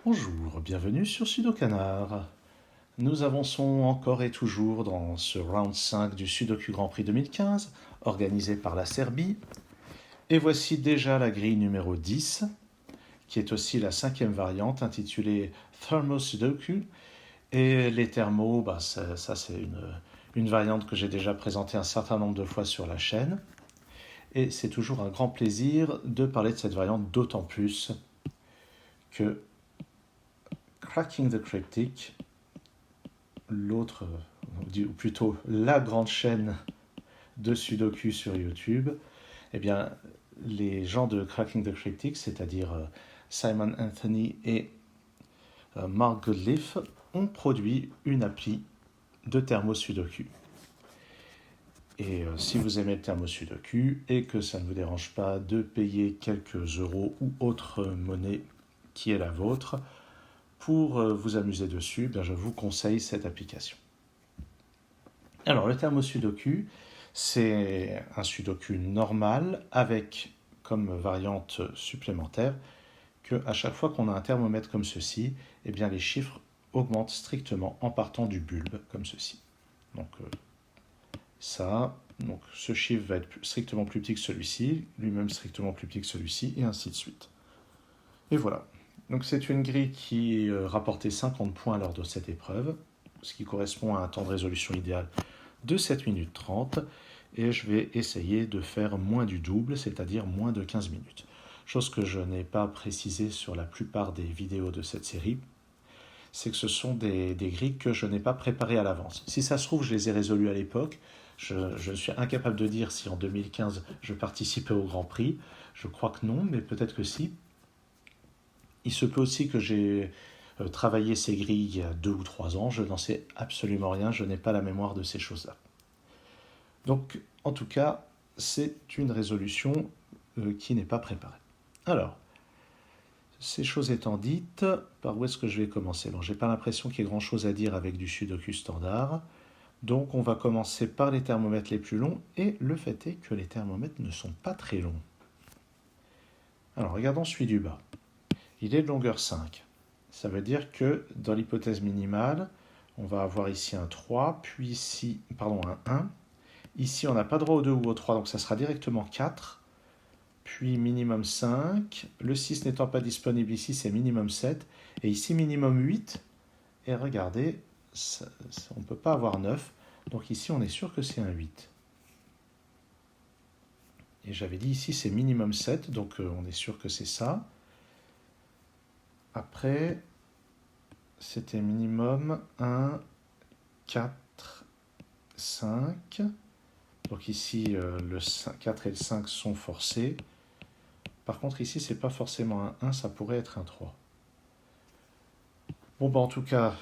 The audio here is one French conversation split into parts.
Bonjour, bienvenue sur Sudokanar. Nous avançons encore et toujours dans ce round 5 du Sudoku Grand Prix 2015, organisé par la Serbie. Et voici déjà la grille numéro 10, qui est aussi la cinquième variante intitulée Thermo Sudoku. Et les thermos, ça c'est une variante que j'ai déjà présentée un certain nombre de fois sur la chaîne. Et c'est toujours un grand plaisir de parler de cette variante, d'autant plus que Cracking the Cryptic, l'autre, ou plutôt la grande chaîne de Sudoku sur YouTube, eh bien, les gens de Cracking the Cryptic, c'est-à-dire Simon Anthony et Mark Goodleaf, ont produit une appli de Thermo Sudoku. Et si vous aimez le Thermo Sudoku et que ça ne vous dérange pas de payer quelques euros ou autre monnaie qui est la vôtre pour vous amuser dessus, bien, je vous conseille cette application. Alors, le Thermo Sudoku, c'est un Sudoku normal avec comme variante supplémentaire que à chaque fois qu'on a un thermomètre comme ceci, eh bien les chiffres augmentent strictement en partant du bulbe comme ceci. Donc donc ce chiffre va être strictement plus petit que celui-ci, lui-même strictement plus petit que celui-ci, et ainsi de suite. Et voilà. Donc c'est une grille qui rapportait 50 points lors de cette épreuve, ce qui correspond à un temps de résolution idéal de 7 minutes 30, et je vais essayer de faire moins du double, c'est-à-dire moins de 15 minutes. Chose que je n'ai pas précisé sur la plupart des vidéos de cette série, c'est que ce sont des grilles que je n'ai pas préparées à l'avance. Si ça se trouve, je les ai résolues à l'époque. Je suis incapable de dire si en 2015 je participais au Grand Prix. Je crois que non, mais peut-être que si. Il se peut aussi que j'ai travaillé ces grilles il y a 2 ou 3 ans. Je n'en sais absolument rien. Je n'ai pas la mémoire de ces choses-là. Donc, en tout cas, c'est une résolution qui n'est pas préparée. Alors, ces choses étant dites, par où est-ce que je vais commencer? Bon, j'ai pas l'impression qu'il y ait grand-chose à dire avec du Sudoku standard. Donc, on va commencer par les thermomètres les plus longs. Et le fait est que les thermomètres ne sont pas très longs. Alors, regardons celui du bas. Il est de longueur 5. Ça veut dire que dans l'hypothèse minimale, on va avoir ici un 3, puis ici, pardon, un 1. Ici, on n'a pas droit au 2 ou au 3, donc ça sera directement 4. Puis minimum 5. Le 6 n'étant pas disponible ici, c'est minimum 7. Et ici, minimum 8. Et regardez, on ne peut pas avoir 9. Donc ici, on est sûr que c'est un 8. Et j'avais dit ici, c'est minimum 7. Donc on est sûr que c'est ça. Après, c'était minimum 1, 4, 5. Donc ici, le 4 et le 5 sont forcés. Par contre, ici, c'est pas forcément un 1, ça pourrait être un 3. Bon, en tout cas,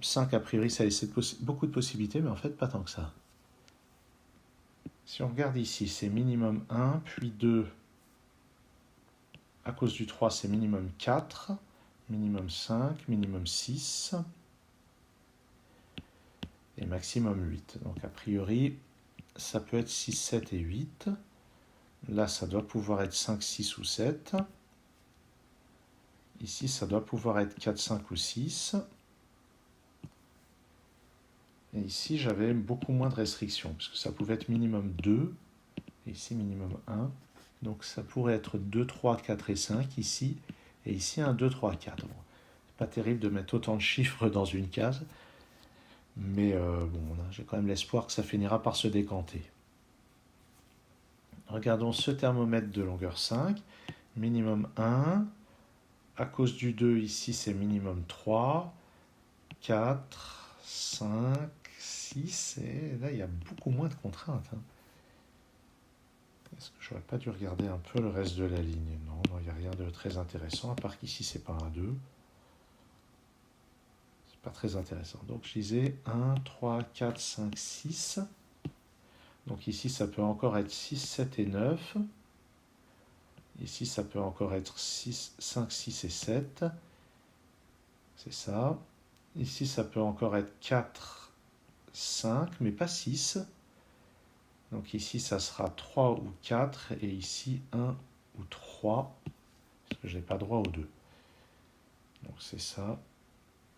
5, a priori, ça laisse beaucoup de possibilités, mais en fait, pas tant que ça. Si on regarde ici, c'est minimum 1, puis 2. À cause du 3, c'est minimum 4, minimum 5, minimum 6, et maximum 8. Donc, a priori, ça peut être 6, 7 et 8. Là, ça doit pouvoir être 5, 6 ou 7. Ici, ça doit pouvoir être 4, 5 ou 6. Et ici, j'avais beaucoup moins de restrictions, puisque ça pouvait être minimum 2, et ici minimum 1. Donc ça pourrait être 2, 3, 4 et 5 ici, et ici un 2, 3, 4. Bon, c'est pas terrible de mettre autant de chiffres dans une case, mais bon, j'ai quand même l'espoir que ça finira par se décanter. Regardons ce thermomètre de longueur 5, minimum 1. À cause du 2, ici, c'est minimum 3, 4, 5, 6, et là, il y a beaucoup moins de contraintes. Est-ce que j'aurais pas dû regarder un peu le reste de la ligne? Non, il n'y a rien de très intéressant, à part qu'ici, c'est pas un 2. C'est pas très intéressant. Donc, je disais 1, 3, 4, 5, 6. Donc ici, ça peut encore être 6, 7 et 9. Ici, ça peut encore être 6, 5, 6 et 7. C'est ça. Ici, ça peut encore être 4, 5, mais pas 6. Donc ici, ça sera 3 ou 4. Et ici, 1 ou 3. Parce que je n'ai pas droit aux deux. Donc c'est ça.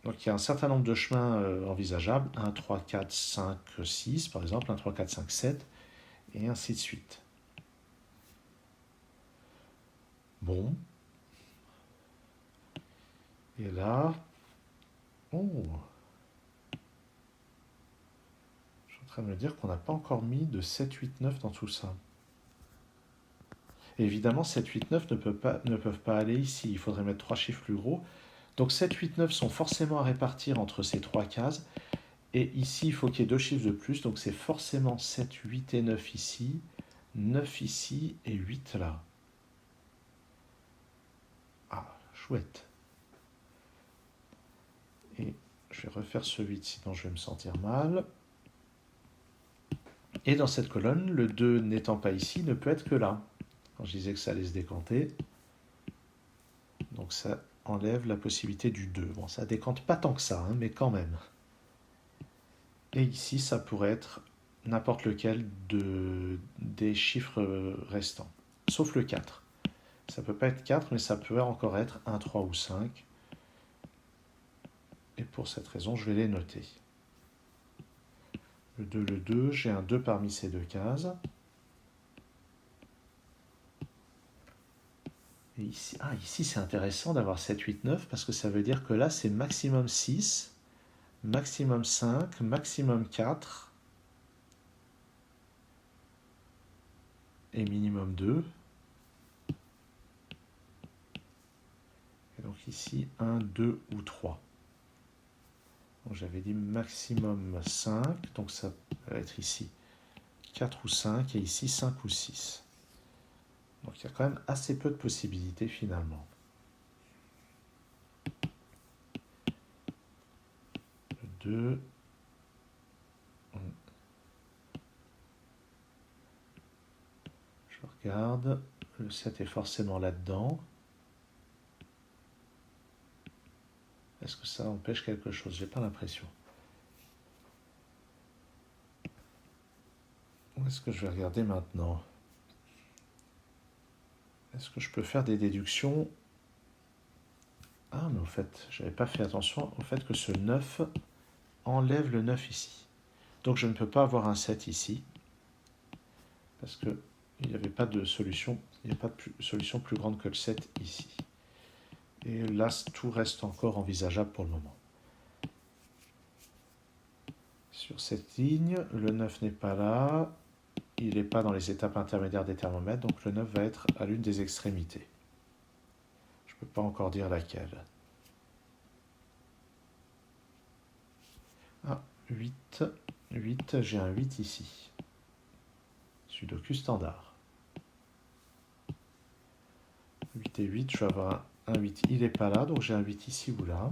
Donc il y a un certain nombre de chemins envisageables. 1, 3, 4, 5, 6 par exemple. 1, 3, 4, 5, 7. Et ainsi de suite. Bon. Et là... Oh, je suis en train de me dire qu'on n'a pas encore mis de 7, 8, 9 dans tout ça. Et évidemment, 7, 8, 9 ne peuvent pas aller ici. Il faudrait mettre 3 chiffres plus gros. Donc 7, 8, 9 sont forcément à répartir entre ces 3 cases. Et ici, il faut qu'il y ait 2 chiffres de plus. Donc c'est forcément 7, 8 et 9 ici. 9 ici et 8 là. Ah, chouette. Et je vais refaire ce 8, sinon je vais me sentir mal. Et dans cette colonne, le 2 n'étant pas ici, ne peut être que là. Quand je disais que ça allait se décanter. Donc ça enlève la possibilité du 2. Bon, ça décante pas tant que ça, hein, mais quand même. Et ici, ça pourrait être n'importe lequel des chiffres restants. Sauf le 4. Ça peut pas être 4, mais ça peut encore être 1, 3 ou 5. Et pour cette raison, je vais les noter. Le 2, j'ai un 2 parmi ces deux cases. Et ici, ici c'est intéressant d'avoir 7, 8, 9, parce que ça veut dire que là, c'est maximum 6, maximum 5, maximum 4, et minimum 2. Et donc ici, 1, 2 ou 3. J'avais dit maximum 5, donc ça va être ici 4 ou 5, et ici 5 ou 6. Donc il y a quand même assez peu de possibilités finalement. Le 2. Je regarde. Le 7 est forcément là-dedans. Est-ce que ça empêche quelque chose? J'ai pas l'impression. Où est-ce que je vais regarder maintenant? Est-ce que je peux faire des déductions? Ah, mais au fait, j'avais pas fait attention au fait que ce 9 enlève le 9 ici. Donc je ne peux pas avoir un 7 ici, parce qu'il n'y avait pas de solution, il n'y a pas de solution plus grande que le 7 ici. Et là, tout reste encore envisageable pour le moment. Sur cette ligne, le 9 n'est pas là, il n'est pas dans les étapes intermédiaires des thermomètres, donc le 9 va être à l'une des extrémités. Je ne peux pas encore dire laquelle. Ah, 8, 8, j'ai un 8 ici. Sudoku standard. 8 et 8, je vais avoir un 8, il n'est pas là, donc j'ai un 8 ici ou là.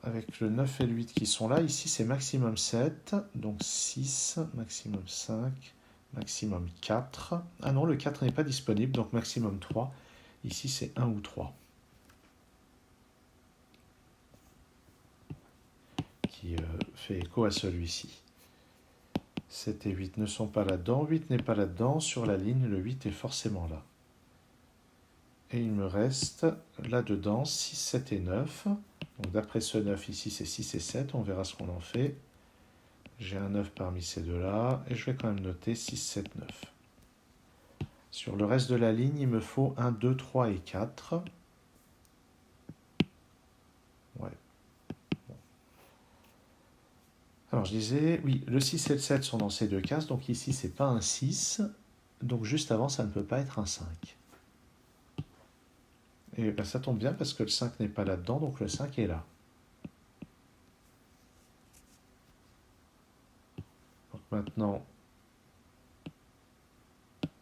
Avec le 9 et le 8 qui sont là, ici c'est maximum 7, donc 6, maximum 5, maximum 4. Ah non, le 4 n'est pas disponible, donc maximum 3. Ici c'est 1 ou 3. Qui fait écho à celui-ci. 7 et 8 ne sont pas là-dedans, 8 n'est pas là-dedans, sur la ligne le 8 est forcément là. Et il me reste là-dedans 6, 7 et 9. Donc d'après ce 9 ici c'est 6 et 7, on verra ce qu'on en fait. J'ai un 9 parmi ces deux-là, et je vais quand même noter 6, 7, 9. Sur le reste de la ligne, il me faut 1, 2, 3 et 4. Ouais. Bon. Alors je disais, oui, le 6 et le 7 sont dans ces deux cases, donc ici c'est pas un 6, donc juste avant ça ne peut pas être un 5. Et ben, ça tombe bien parce que le 5 n'est pas là-dedans, donc le 5 est là. Donc maintenant,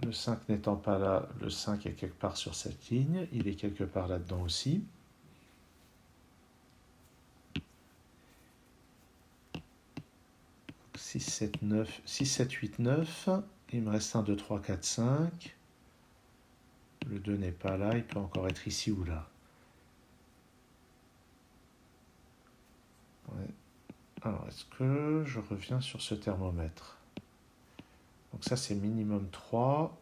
le 5 n'étant pas là, le 5 est quelque part sur cette ligne, il est quelque part là-dedans aussi. Donc 6, 7, 9, 6, 7, 8, 9, il me reste 1, 2, 3, 4, 5. Le 2 n'est pas là, il peut encore être ici ou là. Ouais. Alors, est-ce que je reviens sur ce thermomètre? Donc ça, c'est minimum 3.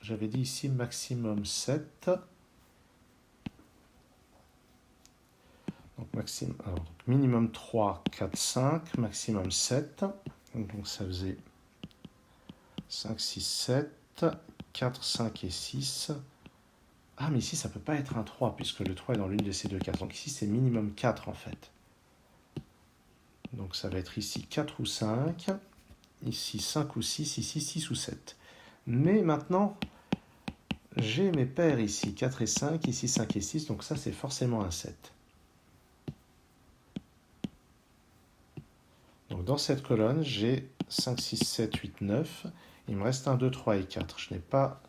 j'avais dit ici maximum 7. Donc, minimum 3, 4, 5, maximum 7. Donc ça faisait 5, 6, 7, 4, 5 et 6. Ah, mais ici, ça ne peut pas être un 3, puisque le 3 est dans l'une de ces deux cases. Donc ici, c'est minimum 4, en fait. Donc ça va être ici 4 ou 5, ici 5 ou 6, ici 6 ou 7. Mais maintenant, j'ai mes paires ici, 4 et 5, ici 5 et 6, donc ça, c'est forcément un 7. Donc dans cette colonne, j'ai 5, 6, 7, 8, 9. Il me reste 1, 2, 3 et 4. Je n'ai pas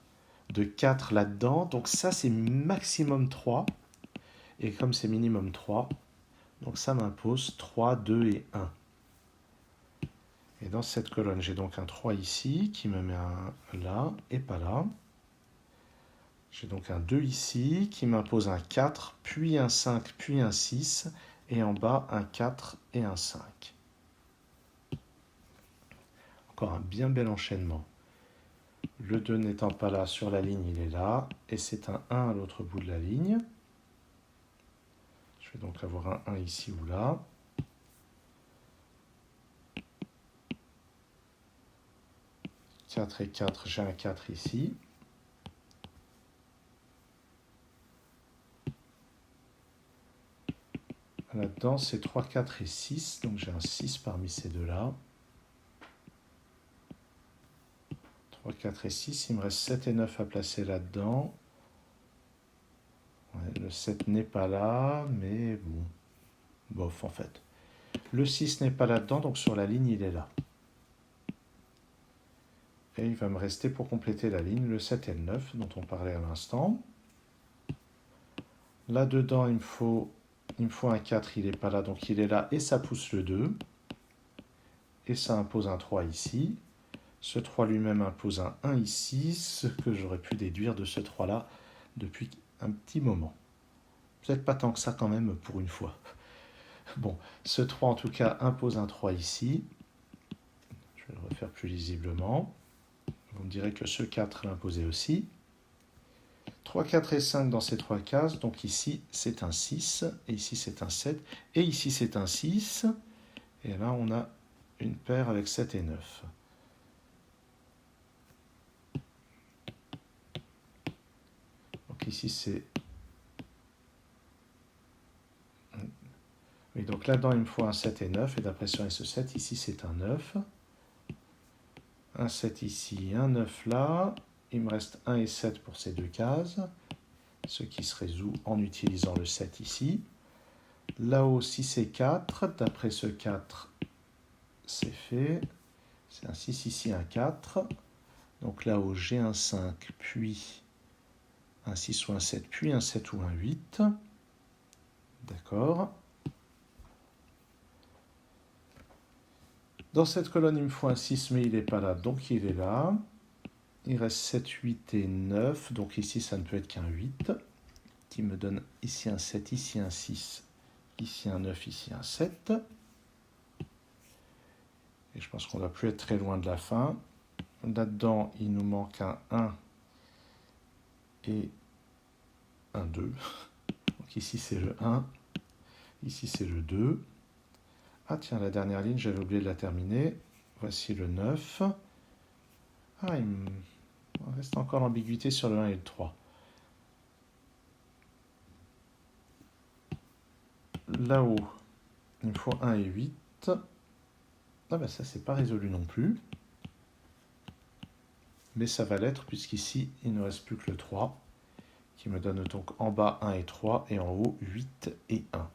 de 4 là-dedans. Donc ça, c'est maximum 3. Et comme c'est minimum 3, donc ça m'impose 3, 2 et 1. Et dans cette colonne, j'ai donc un 3 ici qui me met un là et pas là. J'ai donc un 2 ici qui m'impose un 4, puis un 5, puis un 6. Et en bas, un 4 et un 5. Encore un bien bel enchaînement. Le 2 n'étant pas là sur la ligne, il est là. Et c'est un 1 à l'autre bout de la ligne. Je vais donc avoir un 1 ici ou là. « 4 et 4, j'ai un 4 ici. Là-dedans, c'est 3, 4 et 6. Donc j'ai un 6 parmi ces deux-là. 3, 4 et 6. Il me reste 7 et 9 à placer là-dedans. Ouais, le 7 n'est pas là, mais bon. Bof, en fait. Le 6 n'est pas là-dedans, donc sur la ligne, il est là. Et il va me rester pour compléter la ligne le 7 et le 9 dont on parlait à l'instant. Là-dedans, il me faut un 4, il n'est pas là, donc il est là et ça pousse le 2. Et ça impose un 3 ici. Ce 3 lui-même impose un 1 ici, ce que j'aurais pu déduire de ce 3-là depuis un petit moment. Peut-être pas tant que ça quand même pour une fois. Bon, ce 3 en tout cas impose un 3 ici. Je vais le refaire plus lisiblement. Vous me direz que ce 4 l'imposait aussi. 3, 4 et 5 dans ces trois cases. Donc ici, c'est un 6. Et ici, c'est un 7. Et ici, c'est un 6. Et là, on a une paire avec 7 et 9. Donc ici, c'est... Oui, donc là-dedans, il me faut un 7 et 9. Et d'après sur ce 7, ici, c'est un 9. Un 7 ici, un 9 là. Il me reste 1 et 7 pour ces deux cases, ce qui se résout en utilisant le 7 ici. Là-haut, 6 et 4. D'après ce 4, c'est fait. C'est un 6 ici, un 4. Donc là-haut, j'ai un 5, puis un 6 ou un 7, puis un 7 ou un 8. D'accord. Dans cette colonne, il me faut un 6, mais il n'est pas là, donc il est là. Il reste 7, 8 et 9, donc ici, ça ne peut être qu'un 8, qui me donne ici un 7, ici un 6, ici un 9, ici un 7. Et je pense qu'on ne va plus être très loin de la fin. Là-dedans, il nous manque un 1 et un 2. Donc ici, c'est le 1. Ici, c'est le 2. Ah tiens, la dernière ligne, j'avais oublié de la terminer. Voici le 9. Ah, il me reste encore l'ambiguïté sur le 1 et le 3. Là-haut, il me faut 1 et 8. Ah ben ça, c'est pas résolu non plus. Mais ça va l'être, puisqu'ici, il ne reste plus que le 3, qui me donne donc en bas 1 et 3, et en haut 8 et 1.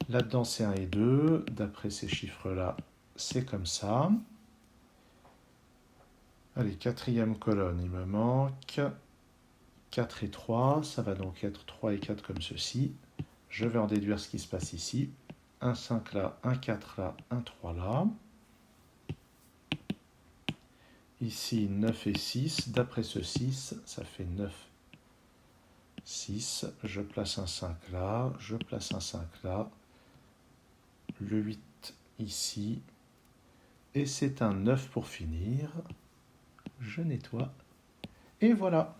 Là-dedans, c'est 1 et 2. D'après ces chiffres-là, c'est comme ça. Allez, quatrième colonne, il me manque 4 et 3. Ça va donc être 3 et 4 comme ceci. Je vais en déduire ce qui se passe ici. Un 5 là, un 4 là, un 3 là. Ici, 9 et 6. D'après ce 6, ça fait 9, 6. Je place un 5 là, je place un 5 là. Le 8 ici. Et c'est un 9 pour finir. je nettoie. Et voilà.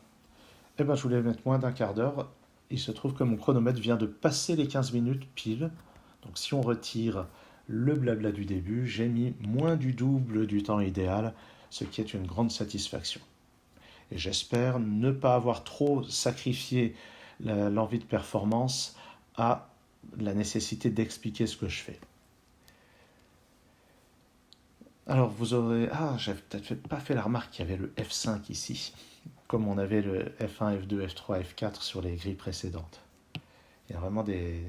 Eh ben, je voulais mettre moins d'un quart d'heure. Il se trouve que mon chronomètre vient de passer les 15 minutes pile. Donc si on retire le blabla du début, j'ai mis moins du double du temps idéal, ce qui est une grande satisfaction. Et j'espère ne pas avoir trop sacrifié l'envie de performance à la nécessité d'expliquer ce que je fais. Alors vous aurez... Ah, j'avais peut-être pas fait la remarque qu'il y avait le F5 ici, comme on avait le F1, F2, F3, F4 sur les grilles précédentes. Il y a vraiment des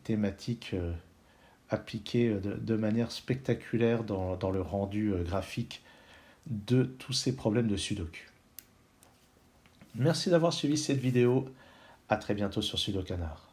thématiques appliquées de manière spectaculaire dans le rendu graphique de tous ces problèmes de Sudoku. Merci d'avoir suivi cette vidéo. À très bientôt sur Sudokanar.